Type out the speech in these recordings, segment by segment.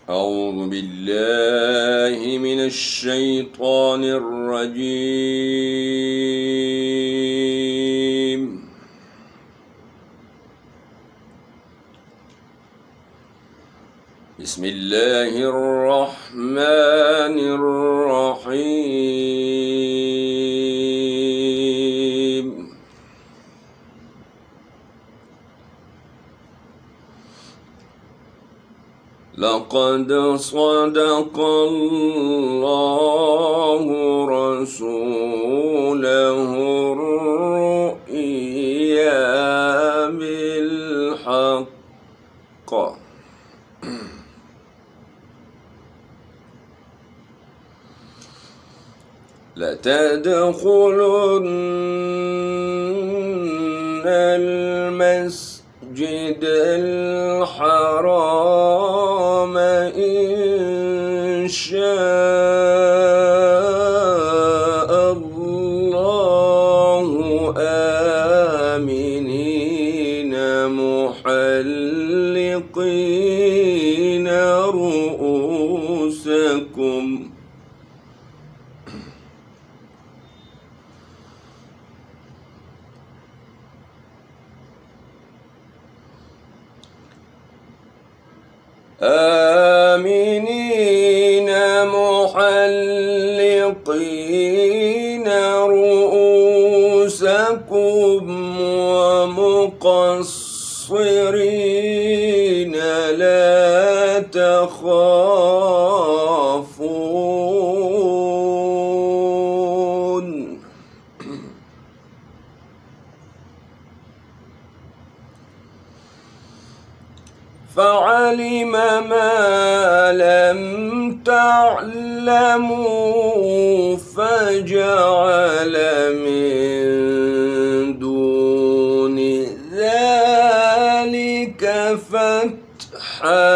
أعوذ بالله من الشيطان الرجيم. بسم الله الرحمن الرحيم. لقد صدق الله رسوله الرؤيا بالحق لتدخلن المسجد الحرام إن شاء الله آمنين محلقين رؤوسكم آمنين محلقين رؤوسكم ومقصرين لا تخافون فعلم ما لم تعلموا فجعل من دون ذلك فتحا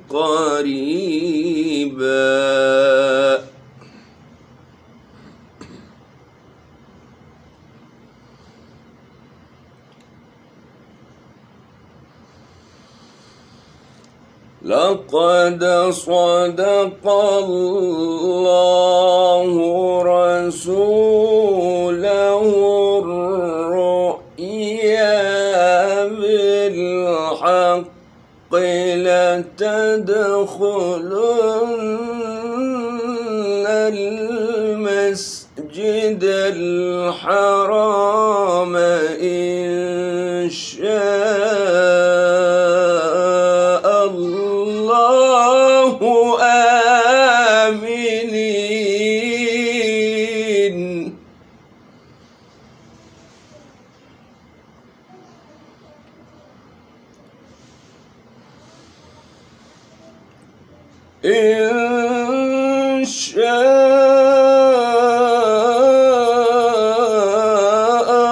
قريبا. لقد صدق الله رسوله الرؤيا بالحق لتدخلن المسجد الحرام إن شاء الله آمنين إن شاء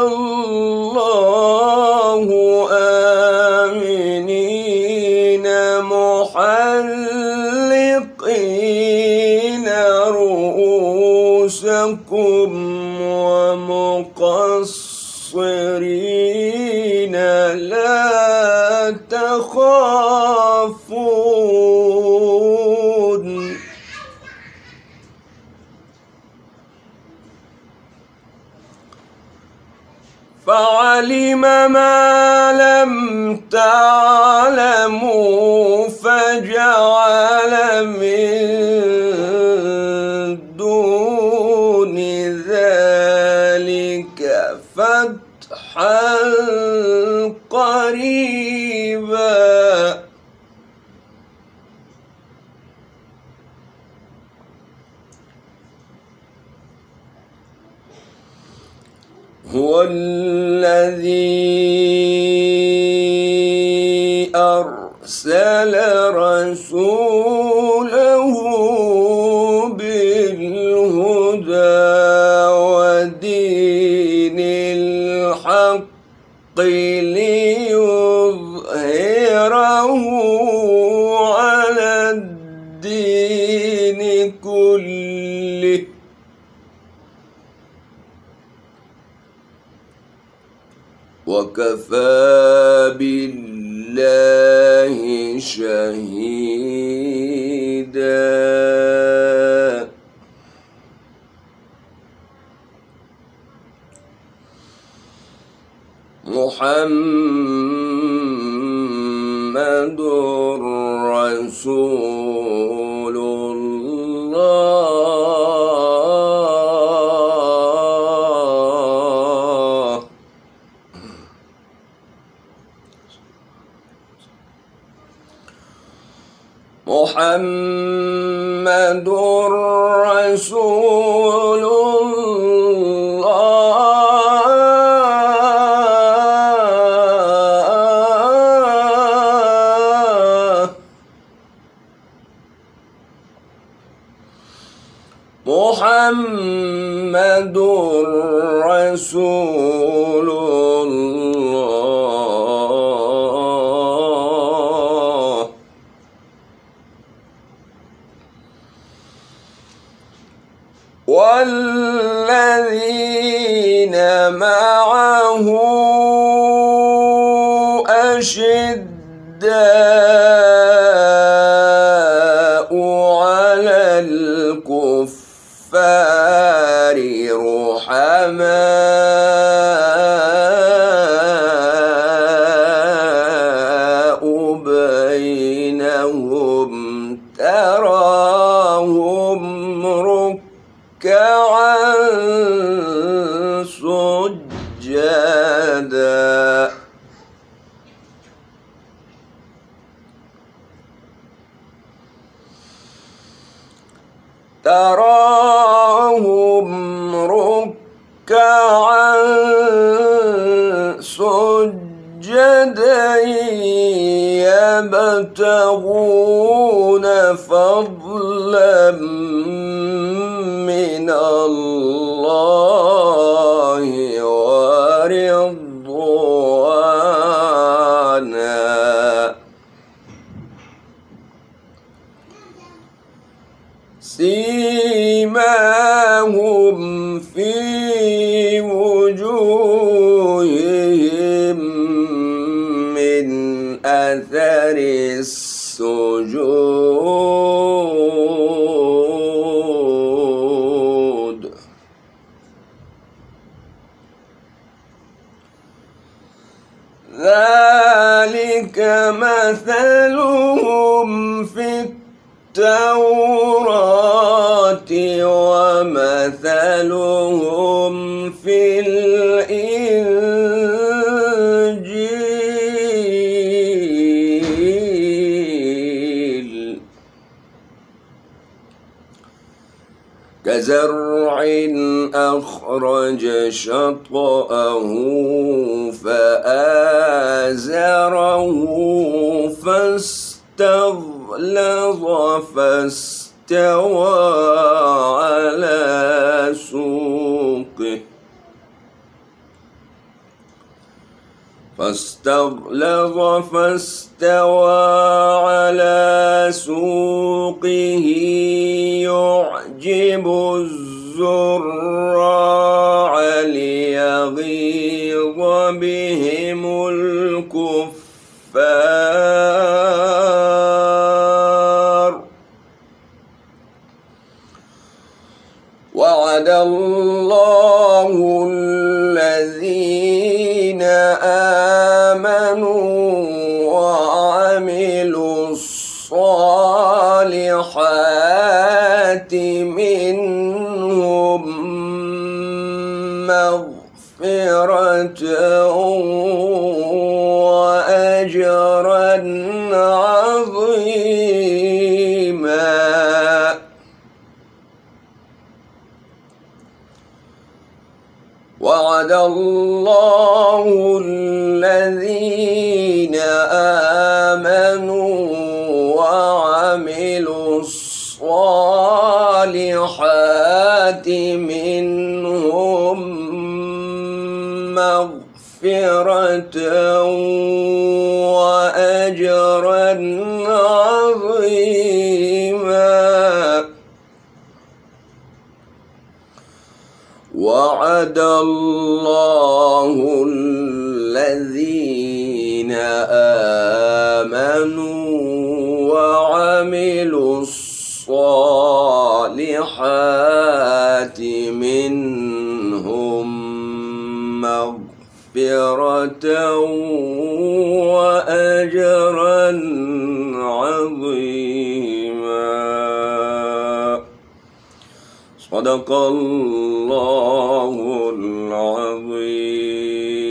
الله آمنين محلقين رؤوسكم ومقصرين لا تخافون فعلم ما لم تعلموا فجعل من دون ذلك فتحا قريبا. هو الذي أرسل رسوله بالهدى ودين الحق ليظهره على الدين كله وكفى بالله بالله شهيدا محمد رسول الله محمد رسول الله محمد رسول الله والذين معه أشداء على الكفار رحماء بينهم تراهم ركعا سجدا تراهم ركعا سجدا يبتغون فضلا من الله ورضوانا سيماهم في وجوههم من أثر السجود ذلك مثلهم في التوراة ومثلهم في الإنجيل كزرع أخرج شطأه فآزره فاستغلظ فاستوى على سوقه يعجب الزراع ليغيظ بهم الكفار وعد الله الذين آمنوا وعملوا الصالحات منهم مغفرة وأجرا عظيما وعد الله الذين آمنوا وعملوا الصالحات منهم مغفرة وأجرا عظيما وعد الله الذين آمنوا آمنوا وعملوا الصالحات منهم مغفرة وأجرا عظيما. صدق الله العظيم.